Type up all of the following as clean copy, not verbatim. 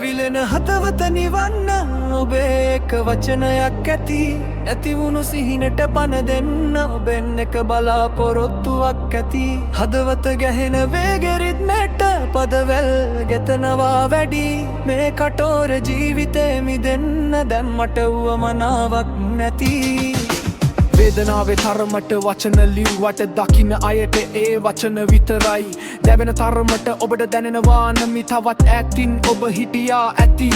ඇවිලෙන හදවත නිවන්න ඔබේ එක වචනයක් ඇති ඇතිවුණු සිහිනට පණ දෙන්න ඔබෙන් එක බලාපොරොත්තුවක් ඇති හදවත ගැහෙන වේගරිත්මට පදවැල් ගෙතනවා වැඩි මේ කටෝර ජීවිතේ මිදෙන්න දැන් මට උවමනාවක් නැති වේදනාවේ තරමට වචන ලිව්වට දකින්න අයට ඒ වචන විතරයි දැවෙන තරමට ඔබට දැනෙනවා නමි තවත් ඇතින් ඔබ හිටියා ඇති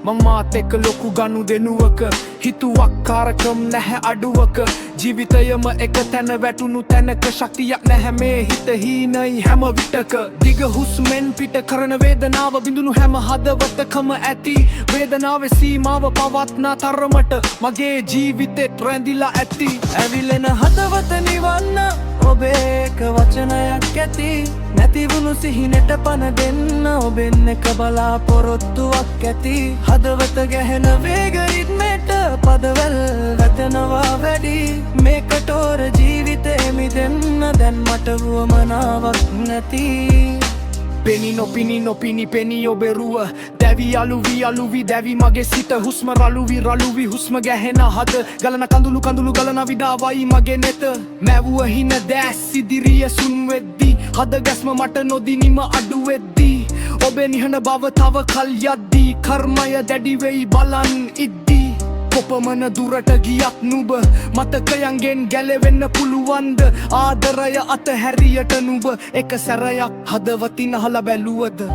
මමාත් එක්ක ලොකු ගනු දෙනුවක හිතුවක්කාරකම් නැහැ අඩුවක ජීවිතයම එක තැන වැටුණු තැනක ශක්තියක් නැහැ මේ හිත හීනයි හැම විටක දිග හුස්මෙන් පිට කරන වේදනාව බිඳුණු හැම හදවතකම ඇති වේදනාවේ සීමාව පවත්නා තරමට මගේ ජීවිතෙත් රැඳිලා ඇති ඇවිලෙන හදවත නිවන්න ඔබේ එක වචනයක් ඇති නැතිවුණු සිහිනට පණ දෙන්න ඔබෙන් එක බලාපොරොත්තුවක් ඇති හදවත ගැහෙන වේගරිත්මට පදවැල් වැටෙනවා වැඩි මේ කටෝර ජීවිතේ මිදෙන්න දැන් මට වුවමනාවක් නැති පෙනි නොපිනි පෙනී ඔබේ රුව දැවි අලුවි දැවි මගේ සිත හුස්ම රළුවි හුස්ම ගැහෙන හද ගලන කඳුළු ගලන විඩාවයි මගේ නෙත මැවුව හින දැස් ඉදිරිය සුන් වෙද්දී හද ගැස්ම මට නොදිනිම අඩු වෙද්දී ඔබේ නිහඬ බව තව කල් යද්දී කර්මය දැඩි වෙයි බලන් ඉද්දී කොපමණ දුරට ගියත් නුඹ මතකයන්ගෙන් ගැලවෙන්න පුළුවන්ද ආදරය අතහැරියට නුඹ එක සැරයක් හදවතින් අහලා බැලුවද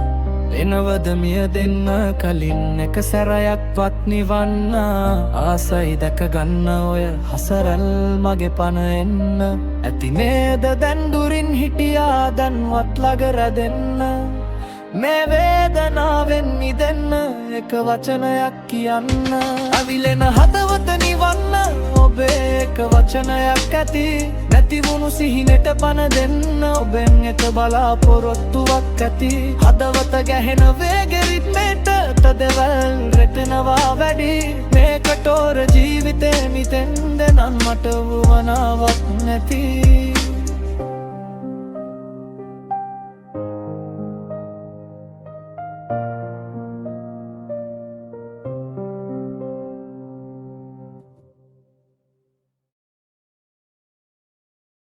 එනවද මිය දෙන්න කලින් එක සැරයක්වත් නිවන්න ආසයි දැක ගන්න ඔය හසරල් මගේ පන එන්න ඇති නේද දැන් දුරින් හිටියා දැන්වත් ළඟ රැඳෙන්න මේ වේදනාවෙන් මිදෙන්න එක වචනයක් කියන්න අවිලෙන හදවත නිවන්න ඔබේ එක වචනයක් ඇති නැතිවුණු සිහිනට පණ දෙන්න ඔබෙන් එක බලාපොරොත්තුවක් ඇති හදවත ගැහෙන වේගරිත්මට තදවැල් රැටෙනවා වැඩි මේ කටෝර ජීවිතේ මිදෙන්න නම් මට වුවමනාවක් නැති